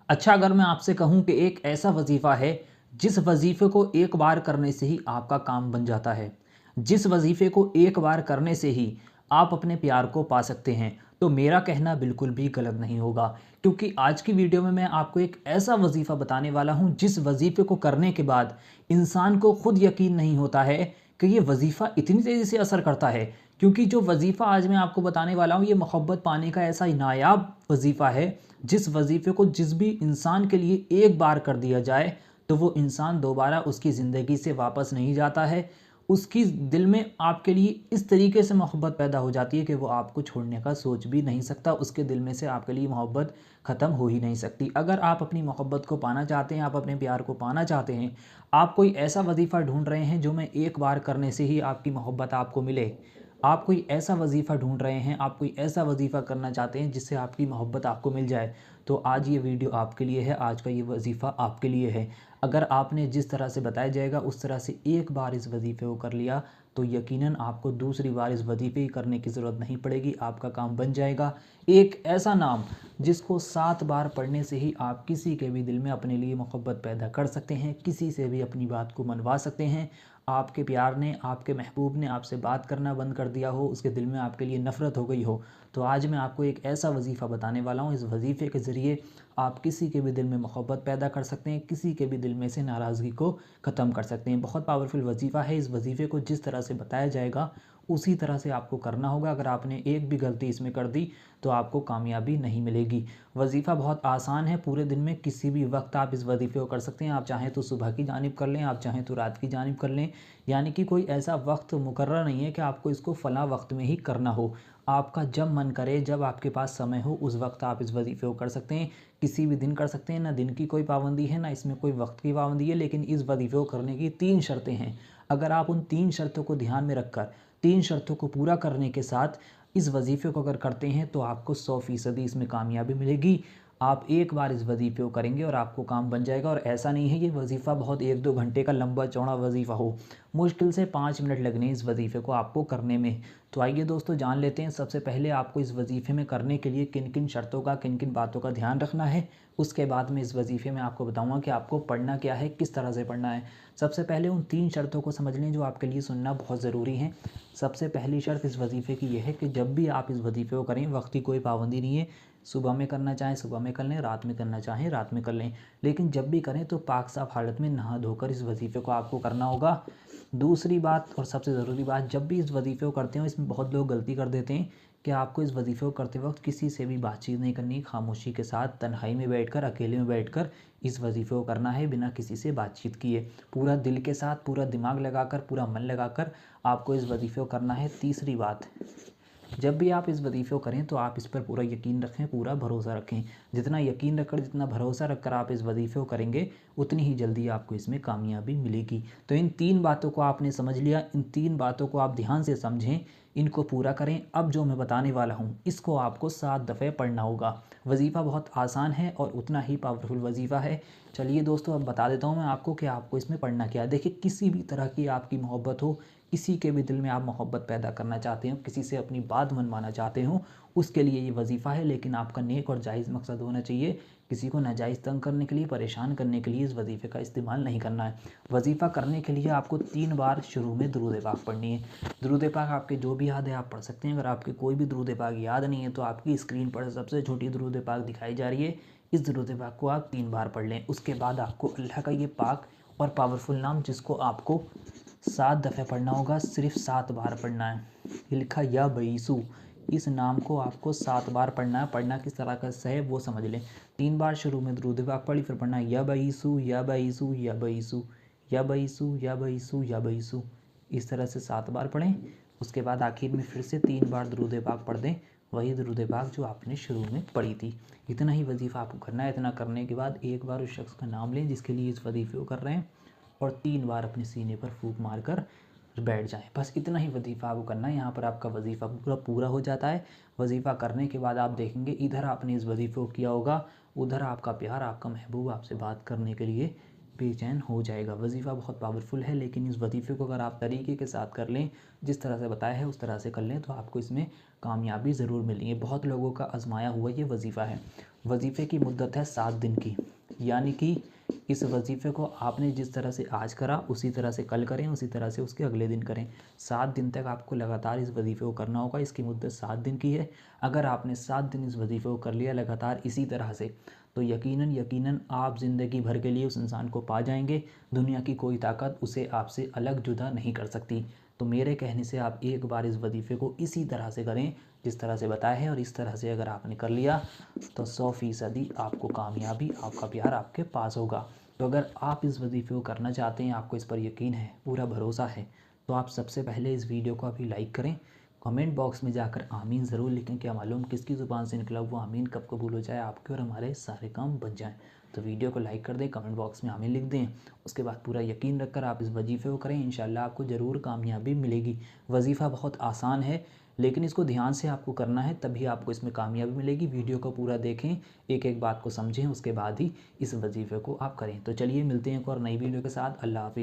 अच्छा, अगर मैं आपसे कहूँ कि एक ऐसा वजीफ़ा है जिस वजीफ़े को एक बार करने से ही आपका काम बन जाता है, जिस वजीफ़े को एक बार करने से ही आप अपने प्यार को पा सकते हैं, तो मेरा कहना बिल्कुल भी गलत नहीं होगा। क्योंकि आज की वीडियो में मैं आपको एक ऐसा वजीफ़ा बताने वाला हूँ जिस वजीफ़े को करने के बाद इंसान को खुद यकीन नहीं होता है कि ये वजीफ़ा इतनी तेज़ी से असर करता है। क्योंकि जो वजीफ़ा आज मैं आपको बताने वाला हूँ, ये मोहब्बत पाने का ऐसा नायाब वजीफ़ा है जिस वजीफ़े को जिस भी इंसान के लिए एक बार कर दिया जाए तो वो इंसान दोबारा उसकी ज़िंदगी से वापस नहीं जाता है। उसकी दिल में आपके लिए इस तरीके से मोहब्बत पैदा हो जाती है कि वो आपको छोड़ने का सोच भी नहीं सकता। उसके दिल में से आपके लिए मोहब्बत ख़त्म हो ही नहीं सकती। अगर आप अपनी मोहब्बत को पाना चाहते हैं, आप अपने प्यार को पाना चाहते हैं, आप कोई ऐसा वजीफ़ा ढूंढ रहे हैं जो मैं एक बार करने से ही आपकी मोहब्बत आपको मिले, आप कोई ऐसा वजीफ़ा ढूंढ रहे हैं, आप कोई ऐसा वजीफ़ा करना चाहते हैं जिससे आपकी मोहब्बत आपको मिल जाए, तो आज ये वीडियो आपके लिए है, आज का ये वजीफ़ा आपके लिए है। अगर आपने जिस तरह से बताया जाएगा उस तरह से एक बार इस वजीफ़े को कर लिया तो यकीनन आपको दूसरी बार इस वजीफ़े की करने की ज़रूरत नहीं पड़ेगी, आपका काम बन जाएगा। एक ऐसा नाम जिसको 7 बार पढ़ने से ही आप किसी के भी दिल में अपने लिए मोहब्बत पैदा कर सकते हैं, किसी से भी अपनी बात को मनवा सकते हैं। आपके प्यार ने, आपके महबूब ने आपसे बात करना बंद कर दिया हो, उसके दिल में आपके लिए नफ़रत हो गई हो, तो आज मैं आपको एक ऐसा वजीफ़ा बताने वाला हूँ। इस वजीफ़े के ज़रिए आप किसी के भी दिल में मोहब्बत पैदा कर सकते हैं, किसी के भी दिल में से नाराज़गी को ख़त्म कर सकते हैं। बहुत पावरफुल वजीफ़ा है। इस वजीफ़े को जिस तरह से बताया जाएगा उसी तरह से आपको करना होगा। अगर आपने एक भी गलती इसमें कर दी तो आपको कामयाबी नहीं मिलेगी। वजीफ़ा बहुत आसान है, पूरे दिन में किसी भी वक्त आप इस वजीफ़े को कर सकते हैं। आप चाहें तो सुबह की जानिब कर लें, आप चाहें तो रात की जानिब कर लें, यानी कि कोई ऐसा वक्त मुकर्रर नहीं है कि आपको इसको फ़लाँ वक्त में ही करना हो। आपका जब मन करे, जब आपके पास समय हो, उस वक्त आप इस वजीफ़े को कर सकते हैं। किसी भी दिन कर सकते हैं, ना दिन की कोई पाबंदी है, ना इसमें कोई वक्त की पाबंदी है। लेकिन इस वजीफ़े को करने की 3 शर्तें हैं। अगर आप उन 3 शर्तों को ध्यान में रखकर, 3 शर्तों को पूरा करने के साथ इस वजीफ़े को अगर करते हैं तो आपको 100% इसमें कामयाबी मिलेगी। आप एक बार इस वजीफ़े को करेंगे और आपको काम बन जाएगा। और ऐसा नहीं है ये वजीफ़ा बहुत 1-2 घंटे का लंबा चौड़ा वजीफ़ा हो, मुश्किल से 5 मिनट लगने इस वजीफ़े को आपको करने में। तो आइए दोस्तों, जान लेते हैं सबसे पहले आपको इस वजीफ़े में करने के लिए किन किन शर्तों का, किन किन बातों का ध्यान रखना है। उसके बाद में इस वजीफ़े में आपको बताऊंगा कि आपको पढ़ना क्या है, किस तरह से पढ़ना है। सबसे पहले उन 3 शर्तों को समझ लें जो आपके लिए सुनना बहुत ज़रूरी है। सबसे पहली शर्त इस वजीफ़े की यह है कि जब भी आप इस वजीफ़े को करें, वक्त की कोई पाबंदी नहीं है। सुबह में करना चाहें सुबह में कर लें, रात में करना चाहें रात में कर लें, लेकिन जब भी करें तो पाक साफ़ हालत में नहा धोकर इस वजीफ़े को आपको करना होगा। दूसरी बात और सबसे ज़रूरी बात, जब भी इस वजीफ़े को करते हो, इसमें बहुत लोग गलती कर देते हैं कि आपको इस वजीफ़े को करते वक्त किसी से भी बातचीत नहीं करनी, खामोशी के साथ तन्हाई में बैठकर, अकेले में बैठकर इस वजीफ़े को करना है बिना किसी से बातचीत किए। पूरा दिल के साथ, पूरा दिमाग लगाकर, पूरा मन लगाकर आपको इस वजीफ़े को करना है। तीसरी बात, जब भी आप इस वजीफ़े को करें तो आप इस पर पूरा यकीन रखें, पूरा भरोसा रखें। जितना यकीन रखकर, जितना भरोसा रखकर आप इस वजीफ़े को करेंगे, उतनी ही जल्दी आपको इसमें कामयाबी मिलेगी। तो इन 3 बातों को आपने समझ लिया, इन 3 बातों को आप ध्यान से समझें, इनको पूरा करें। अब जो मैं बताने वाला हूँ इसको आपको 7 दफ़े पढ़ना होगा। वजीफ़ा बहुत आसान है और उतना ही पावरफुल वजीफ़ा है। चलिए दोस्तों, अब बता देता हूँ मैं आपको कि आपको इसमें पढ़ना क्या है। देखिए, किसी भी तरह की आपकी मोहब्बत हो, किसी के भी दिल में आप मोहब्बत पैदा करना चाहते हो, किसी से अपनी बात मनवाना चाहते हो, उसके लिए ये वजीफ़ा है। लेकिन आपका नेक और जायज़ मकसद होना चाहिए। किसी को नाजायज़ तंग करने के लिए, परेशान करने के लिए इस वजीफ़े का इस्तेमाल नहीं करना है। वजीफ़ा करने के लिए आपको 3 बार शुरू में दुरूद पाक पढ़नी है। दुरूद पाक आपके जो भी याद है आप पढ़ सकते हैं। अगर आपके कोई भी दुरूद पाक याद नहीं है तो आपकी स्क्रीन पर सबसे छोटी दुरूद पाक दिखाई जा रही है, इस दुरूद पाक को आप 3 बार पढ़ लें। उसके बाद आपको अल्लाह का ये पाक और पावरफुल नाम, जिसको आपको 7 दफ़े पढ़ना होगा, सिर्फ 7 बार पढ़ना है। ये लिखा या बईसू, इस नाम को आपको 7 बार पढ़ना है। पढ़ना किस तरह का है वो समझ लें। 3 बार शुरू में दुरूद पाक पढ़ी, फिर पढ़ना है या बईसू या बईसू या बईसू या बईसू या बईसू या बईसू। इस तरह से 7 बार पढ़ें। उसके बाद आखिर में फिर से 3 बार दुरूद पाक पढ़ दें, वही दुरूद पाक जो आपने शुरू में पढ़ी थी। इतना ही वजीफ़ा आपको करना है। इतना करने के बाद एक बार उस शख्स का नाम लें जिसके लिए इस वजीफ़े को कर रहे हैं और 3 बार अपने सीने पर फूंक मारकर बैठ जाएं। बस इतना ही वजीफ़ा आपको करना है। यहाँ पर आपका वजीफ़ा पूरा पूरा हो जाता है। वजीफ़ा करने के बाद आप देखेंगे, इधर आपने इस वजीफ़े को किया होगा, उधर आपका प्यार, आपका महबूब आपसे बात करने के लिए बेचैन हो जाएगा। वजीफ़ा बहुत पावरफुल है, लेकिन इस वजीफ़े को अगर आप तरीके के साथ कर लें, जिस तरह से बताया है उस तरह से कर लें, तो आपको इसमें कामयाबी ज़रूर मिलेगी। बहुत लोगों का आजमाया हुआ ये वजीफ़ा है। वजीफ़े की मुद्दत है 7 दिन की, यानी कि इस वजीफ़े को आपने जिस तरह से आज करा उसी तरह से कल करें, उसी तरह से उसके अगले दिन करें। 7 दिन तक आपको लगातार इस वजीफ़े को करना होगा। इसकी मुद्दत 7 दिन की है। अगर आपने 7 दिन इस वजीफ़े को कर लिया लगातार इसी तरह से, तो यकीनन यकीनन आप ज़िंदगी भर के लिए उस इंसान को पा जाएंगे। दुनिया की कोई ताकत उसे आपसे अलग जुदा नहीं कर सकती। तो मेरे कहने से आप एक बार इस वजीफ़े को इसी तरह से करें जिस तरह से बताया है, और इस तरह से अगर आपने कर लिया तो 100% आपको कामयाबी, आपका प्यार आपके पास होगा। तो अगर आप इस वजीफ़े को करना चाहते हैं, आपको इस पर यकीन है, पूरा भरोसा है, तो आप सबसे पहले इस वीडियो को अभी लाइक करें। कमेंट बॉक्स में जाकर आमीन ज़रूर लिखें। क्या मालूम किसकी ज़ुबान से निकला वो आमीन कब कबूल हो जाए, आपके और हमारे सारे काम बन जाएं। तो वीडियो को लाइक कर दें, कमेंट बॉक्स में आमीन लिख दें। उसके बाद पूरा यकीन रखकर आप इस वजीफ़े को करें, इंशाल्लाह आपको ज़रूर कामयाबी मिलेगी। वजीफ़ा बहुत आसान है, लेकिन इसको ध्यान से आपको करना है, तभी आपको इसमें कामयाबी मिलेगी। वीडियो को पूरा देखें, एक एक बात को समझें, उसके बाद ही इस वजीफ़े को आप करें। तो चलिए मिलते हैं एक और नई वीडियो के साथ। अल्लाह हाफ़िज़।